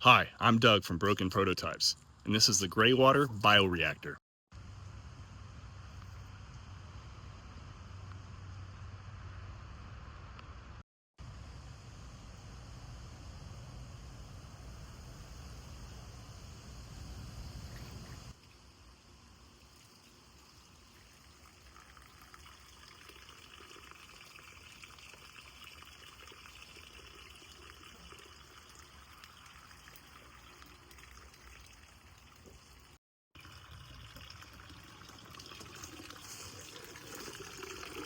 Hi, I'm Doug from Broken Prototypes, and this is the Greywater Bioreactor.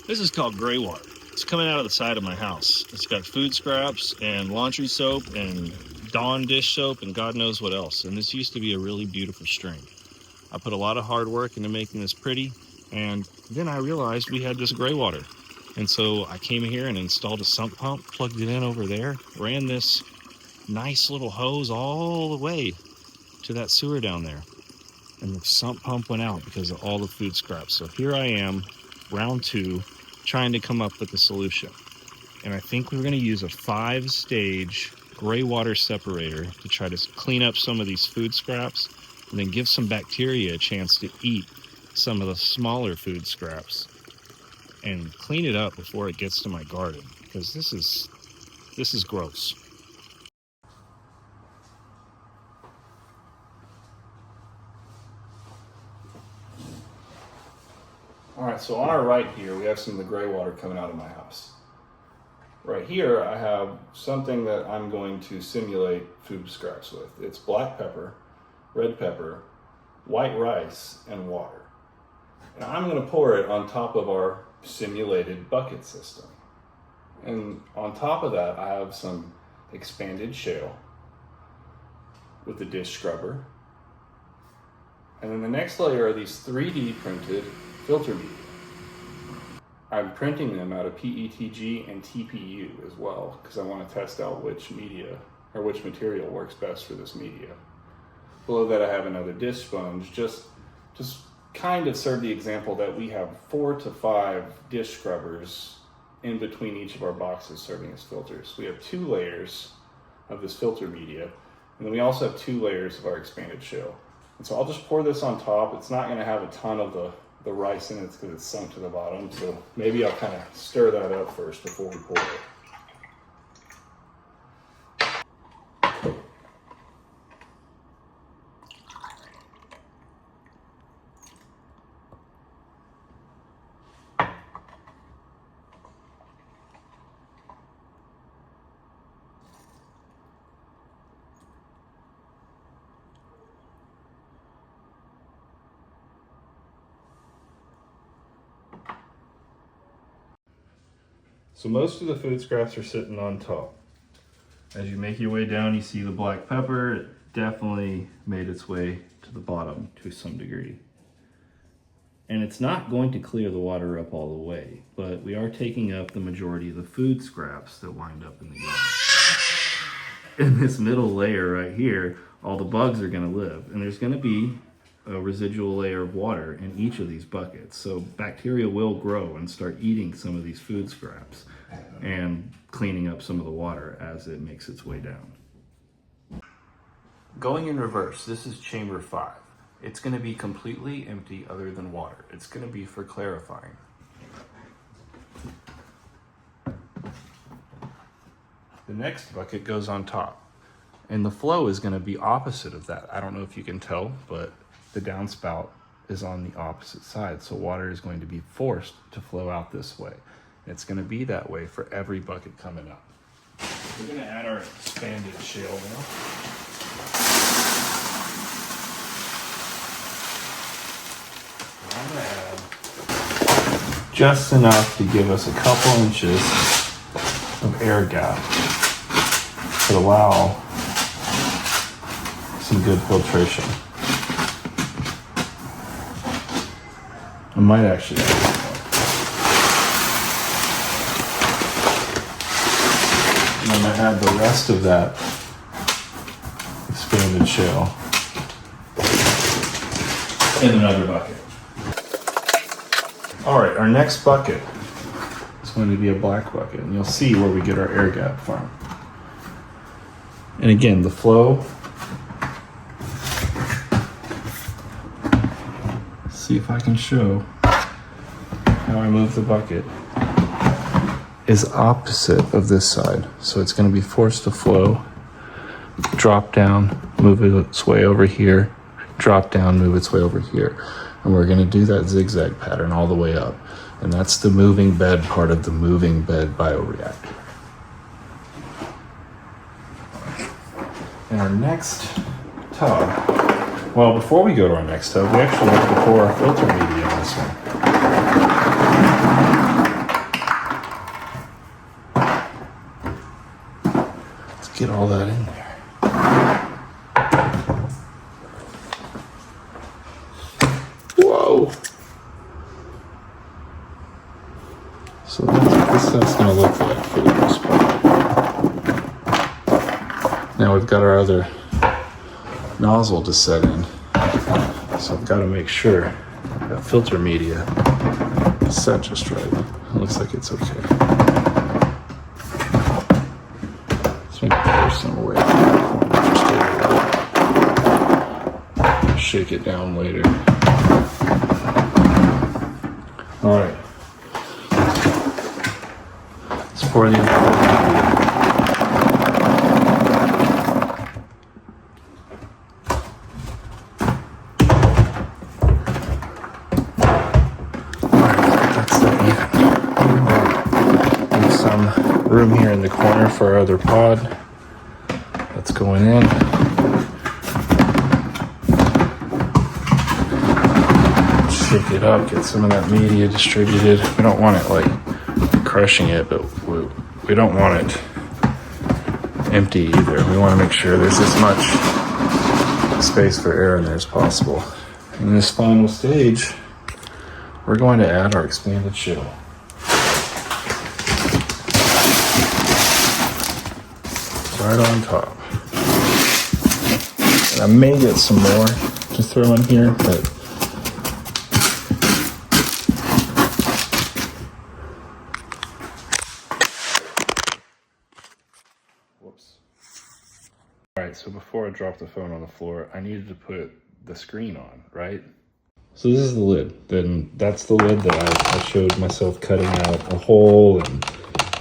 This is called Greywater. It's coming out of the side of my house. It's got food scraps and laundry soap and Dawn dish soap and God knows what else. And this used to be a really beautiful stream. I put a lot of hard work into making this pretty, and then I realized we had this Greywater. And so I came here and installed a sump pump, plugged it in over there, ran this nice little hose all the way to that sewer down there. And the sump pump went out because of all the food scraps. So here I am, round 2, trying to come up with a solution. And I think we're going to use a 5-stage Greywater separator to try to clean up some of these food scraps and then give some bacteria a chance to eat some of the smaller food scraps and clean it up before it gets to my garden, because this is gross. All right, so on our right here, we have some of the Greywater coming out of my house. Right here, I have something that I'm going to simulate food scraps with. It's black pepper, red pepper, white rice, and water. And I'm gonna pour it on top of our simulated bucket system. And on top of that, I have some expanded shale with the dish scrubber. And then the next layer are these 3D printed filter media. I'm printing them out of PETG and TPU as well, because I want to test out which media or which material works best for this media. Below that, I have another dish sponge, just kind of serve the example that we have 4 to 5 dish scrubbers in between each of our boxes serving as filters. We have 2 layers of this filter media, and then we also have 2 layers of our expanded shale. And so I'll just pour this on top. It's not going to have a ton of the rice in it because it's sunk to the bottom, so maybe I'll kind of stir that up first before we pour it. So most of the food scraps are sitting on top. As you make your way down, you see the black pepper. It definitely made its way to the bottom to some degree. And it's not going to clear the water up all the way, but we are taking up the majority of the food scraps that wind up in the ground. In this middle layer right here, all the bugs are going to live, and there's going to be a residual layer of water in each of these buckets. So bacteria will grow and start eating some of these food scraps and cleaning up some of the water as it makes its way down. Going in reverse, this is chamber 5. It's going to be completely empty other than water. It's going to be for clarifying. The next bucket goes on top, and the flow is going to be opposite of that. I don't know if you can tell, but the downspout is on the opposite side, so water is going to be forced to flow out this way. And it's going to be that way for every bucket coming up. We're going to add our expanded shale now. I'm going to add just enough to give us a couple inches of air gap to allow some good filtration. I might actually add more. And I'm going to add the rest of that expanded shale in another bucket. All right, our next bucket is going to be a black bucket, and you'll see where we get our air gap from. And again, the flow see if I can show how I move the bucket, is opposite of this side. So it's going to be forced to flow, drop down, move its way over here, drop down, move its way over here. And we're going to do that zigzag pattern all the way up. And that's the moving bed part of the moving bed bioreactor. And our next tub, well, before we go to our next tub, we actually have to pour our filter media in this one. Get all that in there. Whoa! So that's what this stuff's going to look like for the most part. Now we've got our other nozzle to set in. So I've got to make sure that filter media is set just right. It looks like it's okay. Maybe pour some away from the corner. Shake it down later. All right. Let's pour the other. Room here in the corner for our other pod that's going in. Shake it up, get some of that media distributed. We don't want it like crushing it, but we don't want it empty either. We want to make sure there's as much space for air in there as possible. In this final stage, we're going to add our expanded chill. Right on top. And I may get some more to throw in here, but whoops. All right, so before I drop the phone on the floor, I needed to put the screen on, right? So this is the lid. Then that's the lid that I showed myself cutting out a hole and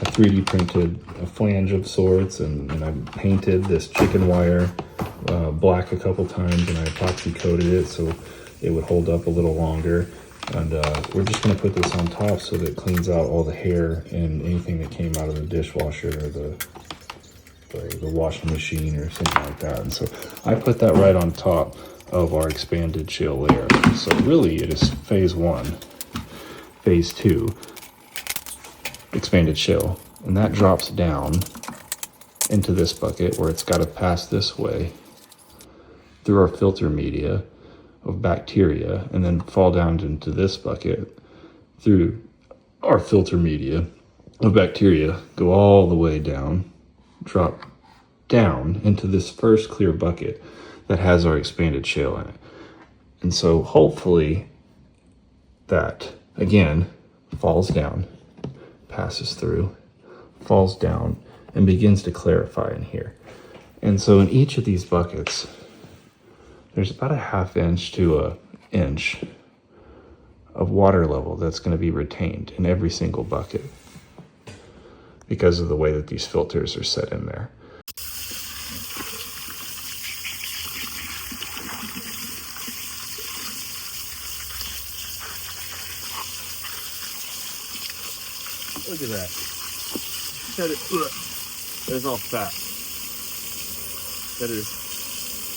I 3D printed a flange of sorts, and I painted this chicken wire black a couple times, and I epoxy coated it so it would hold up a little longer. And we're just going to put this on top so that it cleans out all the hair and anything that came out of the dishwasher or the washing machine or something like that. And so I put that right on top of our expanded chill layer. So really it is phase 1, phase 2. Expanded chill, and that drops down into this bucket where it's got to pass this way through our filter media of bacteria and then fall down into this bucket through our filter media of bacteria, go all the way down, drop down into this first clear bucket that has our expanded chill in it. And so hopefully that again falls down, passes through, falls down, and begins to clarify in here. And so in each of these buckets, there's about a 1/2 inch to an inch of water level that's going to be retained in every single bucket because of the way that these filters are set in there. Look at that. There's all fat. That is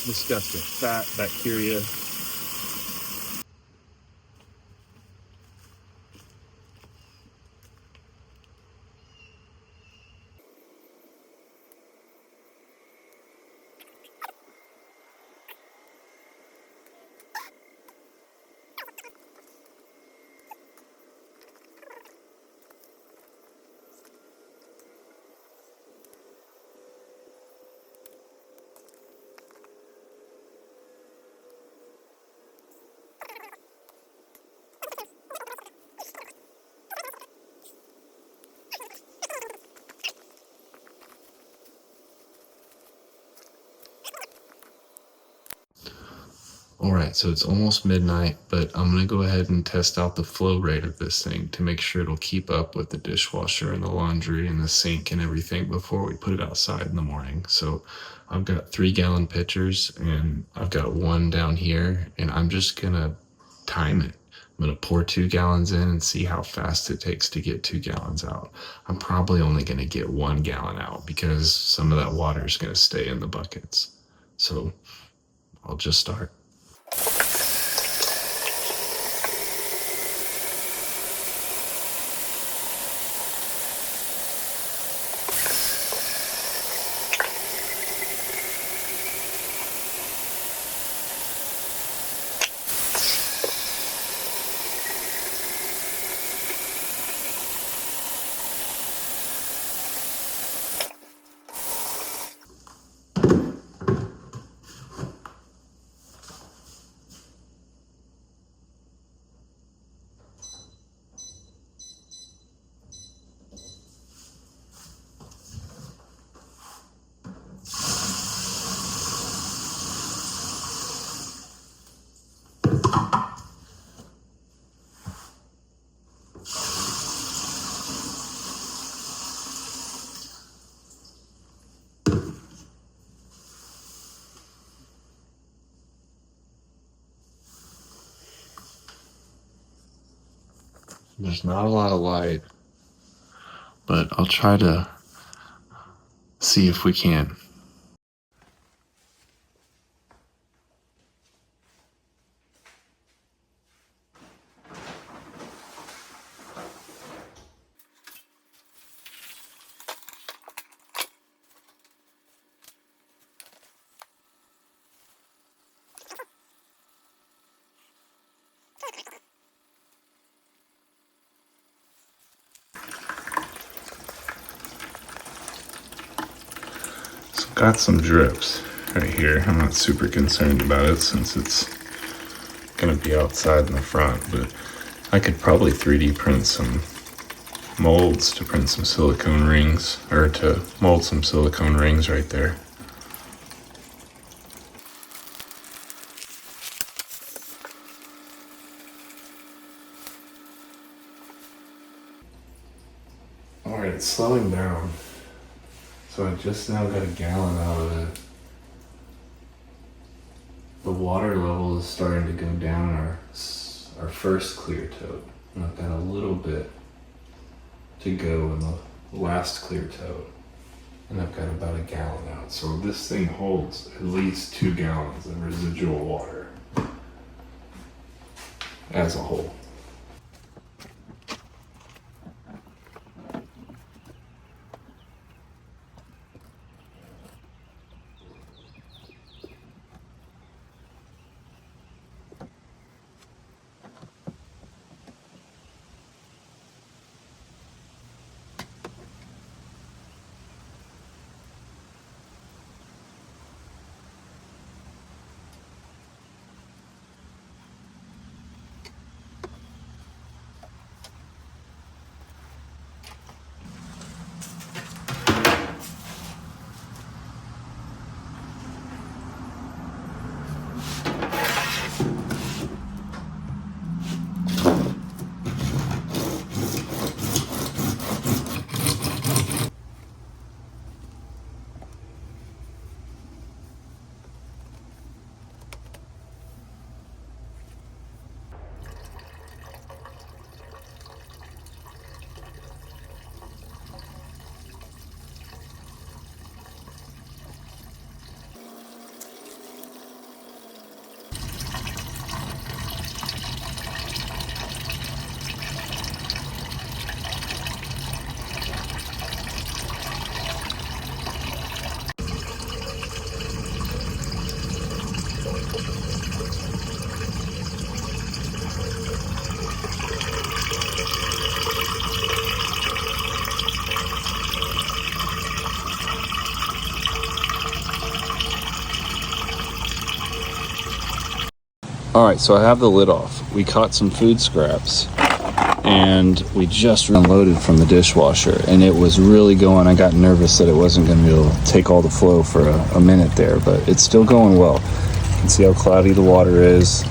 disgusting. Fat, bacteria. All right, so it's almost midnight, but I'm gonna go ahead and test out the flow rate of this thing to make sure it'll keep up with the dishwasher and the laundry and the sink and everything before we put it outside in the morning. So I've got 3-gallon pitchers and I've got one down here, and I'm just gonna time it. I'm gonna pour 2 gallons in and see how fast it takes to get 2 gallons out. I'm probably only gonna get 1 gallon out because some of that water is gonna stay in the buckets. So I'll just start. There's not a lot of light, but I'll try to see if we can. So got some drips right here. I'm not super concerned about it since it's gonna be outside in the front, but I could probably 3D print some molds to print some silicone rings, or to mold some silicone rings right there. All right, it's slowing down. So I just now got a gallon out of it. The water level is starting to go down our first clear tote. And I've got a little bit to go in the last clear tote. And I've got about a gallon out. So this thing holds at least 2 gallons of residual water as a whole. All right, so I have the lid off. We caught some food scraps and we just unloaded from the dishwasher and it was really going. I got nervous that it wasn't going to be able to take all the flow for a minute there, but it's still going well. can see how cloudy the water is.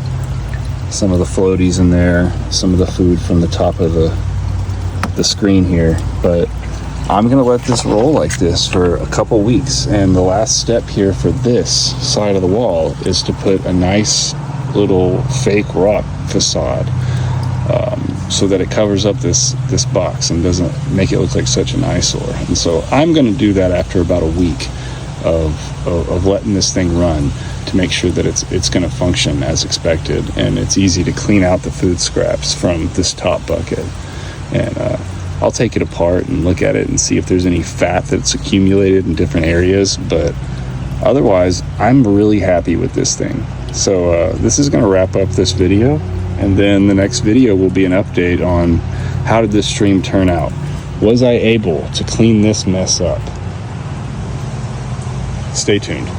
Some of the floaties in there, some of the food from the top of the screen here. But I'm gonna let this roll like this for a couple weeks. And the last step here for this side of the wall is to put a nice little fake rock facade, so that it covers up this box and doesn't make it look like such an eyesore. And so I'm gonna do that after about a week of letting this thing run, to make sure that it's going to function as expected, and it's easy to clean out the food scraps from this top bucket. And I'll take it apart and look at it and see if there's any fat that's accumulated in different areas, but otherwise I'm really happy with this thing. So this is going to wrap up this video, and then the next video will be an update on how did this stream turn out. Was I able to clean this mess up? Stay tuned.